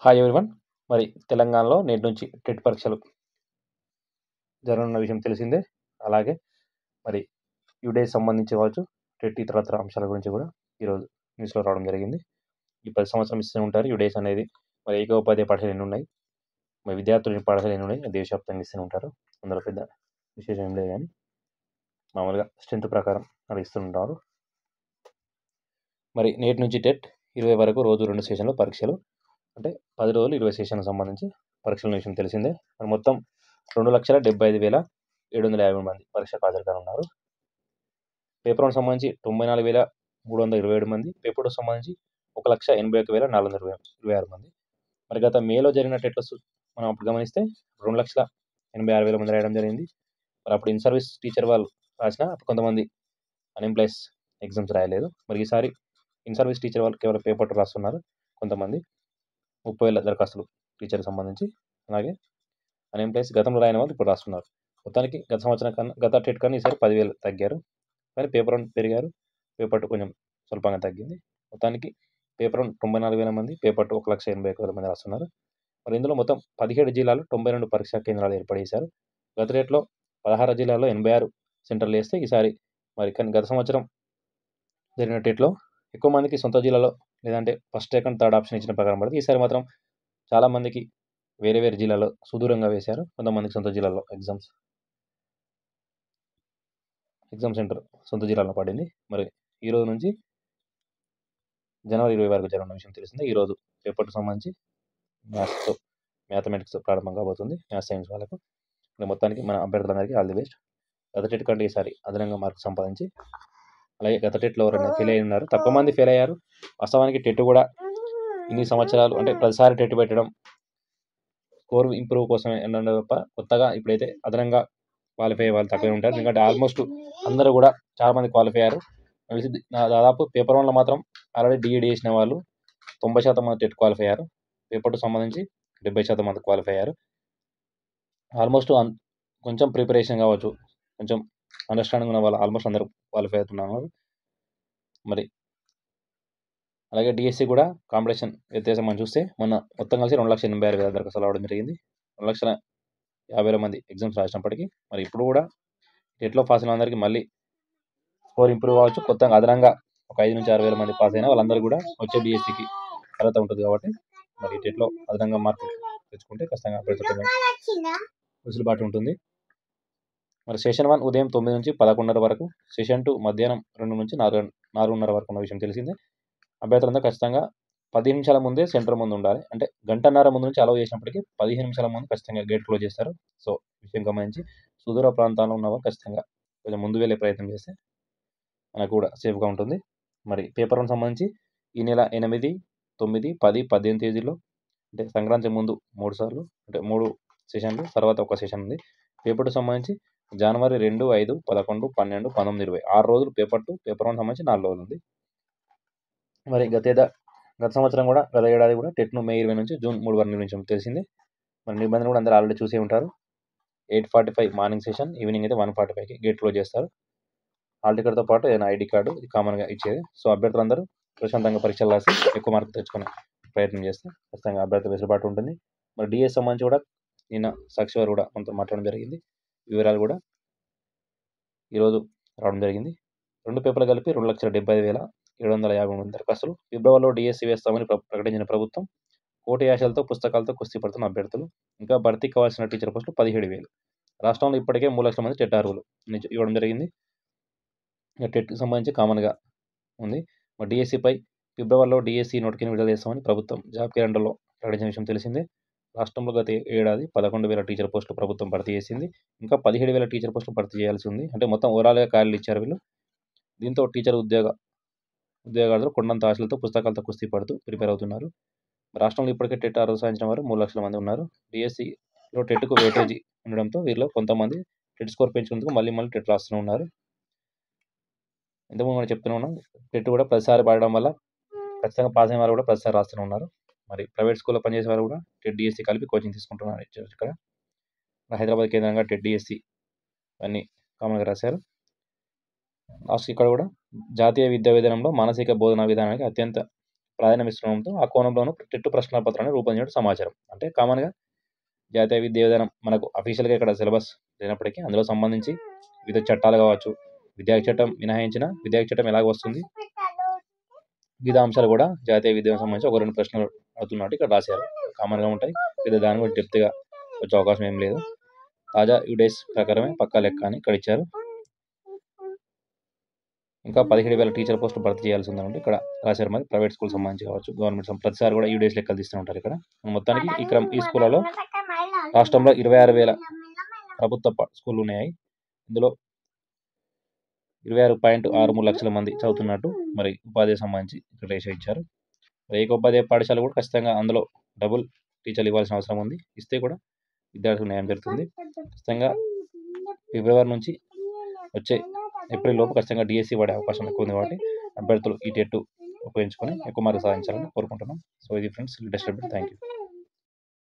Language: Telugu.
Hi everyone. మరి తెలంగాణలో నేటి నుంచి టెట్ పరీక్షలు జరగనున్న విషయం తెలిసిందే. అలాగే మరి యూడేకి సంబంధించి కావచ్చు, టెట్ ఇతరత్ర అంశాల గురించి కూడా ఈరోజు న్యూస్లో రావడం జరిగింది. ఈ 10 సంవత్సరం ఇస్తూ ఉంటారు యూడేస్ అనేది. మరి ఏకోపాధ్యాయ పాఠశాలలు ఎన్ని ఉన్నాయి, మరి విద్యార్థుల పాఠశాలలు ఎన్ని ఉన్నాయి, దేశవ్యాప్తంగా ఇస్తూ ఉంటారు. అందులో పెద్ద విశేషం ఏం లేదు, కానీ మామూలుగా స్ట్రెంత్ ప్రకారం అలా ఇస్తుంటారు. మరి నేటి నుంచి టెట్ 20 వరకు రోజు 2 సెషన్లు పరీక్షలు, అంటే 10 రోజులు 20 సెషన్లకు సంబంధించి పరీక్షల విషయం తెలిసిందే. మరి మొత్తం 2,75,750 మంది పరీక్షకు హాజరుకానున్నారు. పేపర్ 1 సంబంధించి 94,327 మంది, పేపర్ 2 సంబంధించి 1,81,426 మంది. మరి గత మేలో జరిగిన టెట్లో మనం అప్పుడు గమనిస్తే 2,86,000 మంది రాయడం జరిగింది. మరి అప్పుడు ఇన్ సర్వీస్ టీచర్ వాళ్ళు రాసిన కొంతమంది అన్ఎంప్లాయీస్ ఎగ్జామ్స్ రాయలేదు. మరి ఈసారి ఇన్ సర్వీస్ టీచర్ వాళ్ళు కేవలం పేపర్ 2 రాస్తున్నారు. కొంతమంది 30,000 దరఖాస్తులు టీచర్కి సంబంధించి. అలాగే అన్ఎంప్లాయీస్ గతంలో రాయని వాళ్ళు ఇప్పుడు రాస్తున్నారు. మొత్తానికి గత సంవత్సరం కన్నా, గత టెట్ కన్నా ఈసారి 10,000 తగ్గారు. కానీ పేపర్ 1 పెరిగారు, పేపర్ 2 కొంచెం స్వల్పంగా తగ్గింది. మొత్తానికి పేపర్ 1 94,000 మంది, పేపర్ 2 1,81,000 మంది రాస్తున్నారు. మరి ఇందులో మొత్తం 17 జిల్లాలు 92 పరీక్షా కేంద్రాలు ఏర్పాటు చేశారు. గత రేట్లో 16 జిల్లాల్లో 86 సెంటర్లు వేస్తే ఈసారి మరి కానీ గత సంవత్సరం జరిగిన టెట్లో ఎక్కువ మందికి సొంత జిల్లాలో లేదంటే ఫస్ట్ సెకండ్ థర్డ్ ఆప్షన్ ఇచ్చిన ప్రకారం పడుతుంది. ఈసారి మాత్రం చాలామందికి వేరే వేరే జిల్లాలో సుదూరంగా వేశారు. కొంతమందికి సొంత జిల్లాలో ఎగ్జామ్ సెంటర్ సొంత జిల్లాలో పడింది. మరి ఈరోజు నుంచి జనవరి 20 వరకు జరగనున్న విషయం తెలిసిందే. ఈరోజు పేపర్ 2 సంబంధించి మ్యాథమెటిక్స్ ప్రారంభం కాబోతుంది, మ్యాథ్స్ సైన్స్ వాళ్ళకు. మొత్తానికి మన అభ్యర్థులందరికీ ఆల్ ది బెస్ట్. గత టెట్ కంటే ఈసారి అదనంగా మార్క్స్ సంపాదించి, అలాగే గత టెట్లో ఎవరైనా ఫెయిల్ అయి ఉన్నారు, తక్కువ మంది ఫెయిల్ అయ్యారు. వాస్తవానికి టెట్ కూడా ఇన్ని సంవత్సరాలు అంటే ప్రతిసారి టెట్ పెట్టడం స్కోర్ ఇంప్రూవ్ కోసం ఏంటంటే తప్ప కొత్తగా ఇప్పుడైతే అదనంగా క్వాలిఫై అయ్యే వాళ్ళు తక్కువే ఉంటారు. ఎందుకంటే ఆల్మోస్ట్ అందరూ కూడా చాలామంది క్వాలిఫై అయ్యారు. దాదాపు పేపర్ 1లో మాత్రం ఆల్రెడీ డిఈడి చేసిన వాళ్ళు 90% మంది టెట్ క్వాలిఫై అయ్యారు. పేపర్ 2 సంబంధించి 70% మంది క్వాలిఫై అయ్యారు. ఆల్మోస్ట్ కొంచెం ప్రిపరేషన్ కావచ్చు, కొంచెం అండర్స్టాండింగ్ ఉన్న వాళ్ళు ఆల్మోస్ట్ అందరూ క్వాలిఫై అవుతున్నారు. మరి అలాగే డిఎస్సి కూడా కాంపిటీషన్ వ్యత్యాసం మనం చూస్తే మొన్న మొత్తం కలిసి 2,86,000 దరఖాస్తులు రావడం జరిగింది. 2,50,000 మంది ఎగ్జామ్స్ రాసినప్పటికీ మరి ఇప్పుడు కూడా టెట్లో పాస్ అయిన అందరికీ మళ్ళీ స్కోర్ ఇంప్రూవ్ కావచ్చు. కొత్తగా అదనంగా ఒక 5,000-6,000 మంది పాస్ అయినా వాళ్ళందరూ కూడా వచ్చే డిఎస్సికి అర్హత ఉంటుంది. కాబట్టి మరి టెట్లో అదనంగా మార్కులు తెచ్చుకుంటే ఖచ్చితంగా వెసులుబాటు ఉంటుంది. మరి సెషన్ 1 ఉదయం 9 నుంచి 11:30 వరకు, సెషన్ 2 మధ్యాహ్నం 2 నుంచి 4:30 వరకు ఉన్న విషయం తెలిసిందే. అభ్యర్థులందరూ ఖచ్చితంగా 10 నిమిషాల ముందే సెంటర్ ముందు ఉండాలి. అంటే గంటన్నర ముందు నుంచి అలౌ చేసినప్పటికీ 15 నిమిషాల ముందు ఖచ్చితంగా గేట్ క్లోజ్ చేస్తారు. సో విషయం గమనించి సుదూర ప్రాంతాల్లో ఉన్నవారు ఖచ్చితంగా కొంచెం ముందు వెళ్ళే ప్రయత్నం చేస్తే మనకు కూడా సేఫ్గా ఉంటుంది. మరి పేపర్ 1 సంబంధించి ఈ నెల 8, 9, 10, 18 తేదీల్లో, అంటే సంక్రాంతి ముందు 3 సార్లు, అంటే 3 సెషన్లు, తర్వాత ఒక సెషన్ ఉంది. పేపర్ 2 సంబంధించి జనవరి 2, 5, 11, 12, 19, 20 6 రోజులు పేపర్ 2, పేపర్ 1 సంబంధించి 4 రోజులు ఉంది. మరి గత సంవత్సరం కూడా, గత ఏడాది కూడా టెట్ను మే 20 నుంచి జూన్ 3 వరకు నిర్వహించడం తెలిసిందే. మరి నిబంధనలు కూడా అందరూ ఆల్రెడీ చూసే ఉంటారు. 8:45 మార్నింగ్ సెషన్, ఈవినింగ్ అయితే 1:45కి గేట్ క్లోజ్ చేస్తారు. హాల్ టికెట్తో పాటు ఏదైనా ఐడి కార్డు ఇది కామన్గా ఇచ్చేది. సో అభ్యర్థులందరూ ప్రశాంతంగా పరీక్షలు రాసి ఎక్కువ మార్కులు తెచ్చుకునే ప్రయత్నం చేస్తే ఖచ్చితంగా అభ్యర్థి వెసులుబాటు ఉంటుంది. మరి డిఎస్ సంబంధించి కూడా నిన్న సాక్షి వారు కూడా మనతో మాట్లాడడం జరిగింది. వివరాలు కూడా ఈరోజు రావడం జరిగింది. 2 పేపర్లు కలిపి 2,75,750 మంది దరఖాస్తులు. ఫిబ్రవరిలో డిఎస్సి వేస్తామని ప్రకటించిన ప్రభుత్వం కోటి ఆశలతో పుస్తకాలతో కుస్తీ పడుతున్న అభ్యర్థులు. ఇంకా భర్తీ కావాల్సిన టీచర్ పోస్టులు 17,000. రాష్ట్రంలో ఇప్పటికే 3 లక్షల మంది టెట్ అర్హులు ఇవ్వడం జరిగింది. టెట్కి సంబంధించి కామన్గా ఉంది. మరి డిఎస్సిపై ఫిబ్రవరిలో డిఎస్సి నోటిఫికేషన్ విడుదల చేస్తామని ప్రభుత్వం జాబ్ క్యాలెండర్లో ప్రకటించిన విషయం తెలిసిందే. రాష్ట్రంలో గత ఏడాది 11,000 టీచర్ పోస్టులు ప్రభుత్వం భర్తీ చేసింది. ఇంకా 17,000 టీచర్ పోస్టులు భర్తీ చేయాల్సి ఉంది. అంటే మొత్తం ఓవరాల్గా ఖాళీలు ఇచ్చారు వీళ్ళు. దీంతో టీచర్ ఉద్యోగార్థులు కొండంత ఆశలతో పుస్తకాలతో కుస్తీ పడుతూ ప్రిపేర్ అవుతున్నారు. రాష్ట్రంలో ఇప్పటికే టెట్ అర్హత సాధించిన వారు 3 లక్షల మంది ఉన్నారు. డిఎస్సిలో టెట్కు వెయిటేజీ ఉండడంతో వీరిలో కొంతమంది టెట్ స్కోర్ పెంచుకుందుకు మళ్ళీ టెట్ రాస్తూనే ఉన్నారు. ఇంతకుముందు మనం చెప్తూనే ఉన్నాం, టెట్ కూడా ప్రతిసారి పడడం వల్ల ఖచ్చితంగా పాస్ అయిన వారు కూడా ప్రతిసారి రాస్తూనే ఉన్నారు. మరి ప్రైవేట్ స్కూల్లో పనిచేసే వారు కూడా టెట్ డిఎస్సి కలిపి కోచింగ్ తీసుకుంటున్నారు. ఇక్కడ హైదరాబాద్ కేంద్రంగా టెట్ డిఎస్సి అన్నీ కామన్గా రాశారు. లాస్ట్ ఇక్కడ కూడా జాతీయ విద్యా విధానంలో మానసిక బోధనా విధానానికి అత్యంత ప్రాధాన్యం ఇస్తుండడంతో ఆ కోణంలోనూ టెట్ ప్రశ్నపత్రాన్ని రూపొందించడం సమాచారం. అంటే కామన్‌గా జాతీయ విద్యా విధానం మనకు అఫీషియల్‌గా ఇక్కడ సిలబస్ లేనప్పటికీ అందులో సంబంధించి వివిధ చట్టాలు కావచ్చు, విద్యా చట్టం మినహాయించిన విద్యా చట్టం ఎలాగ వస్తుంది, వివిధ అంశాలు కూడా జాతీయ విద్యకు సంబంధించి ఒక 2 ప్రశ్నలు అడుగుతున్నట్టు ఇక్కడ రాశారు. కామన్‌గా ఉంటాయి. పెద్ద దాని గురించి డెప్త్‌గా వచ్చే అవకాశం ఏం లేదు. తాజా యూడేస్ ప్రకారమే పక్కా లెక్క అని ఇక్కడ ఇచ్చారు. ఇంకా 17,000 టీచర్ పోస్టులు భర్తీ చేయాల్సి ఉందంటే ఇక్కడ రాశారు. మరి ప్రైవేట్ స్కూల్ సంబంధించి కావచ్చు, గవర్నమెంట్ ప్రతిసారి కూడా యూడేస్ లెక్కలు తీస్తూ ఉంటారు ఇక్కడ. మొత్తానికి ఈ స్కూళ్ళలో రాష్ట్రంలో 26,000 ప్రభుత్వ స్కూళ్ళు ఉన్నాయి. ఇందులో 26.63 లక్షల మంది చదువుతున్నట్టు మరి ఉపాధికి సంబంధించి ఇక్కడ రేషియో ఇచ్చారు. ఏకోపాధ్యాయ పాఠశాల కూడా ఖచ్చితంగా అందులో డబుల్ టీచర్లు ఇవ్వాల్సిన అవసరం ఉంది. ఇస్తే కూడా విద్యార్థులకు న్యాయం జరుగుతుంది. ఖచ్చితంగా ఫిబ్రవరి నుంచి వచ్చే ఏప్రిల్ లోపు ఖచ్చితంగా డిఎస్సి పడే అవకాశం ఎక్కువ ఉంది కాబట్టి అభ్యర్థులు ఈ టెట్ ఉపయోగించుకొని ఎక్కువ మార్కులు సాధించాలని కోరుకుంటున్నాం. సో ఇది friends latest update. Thank you.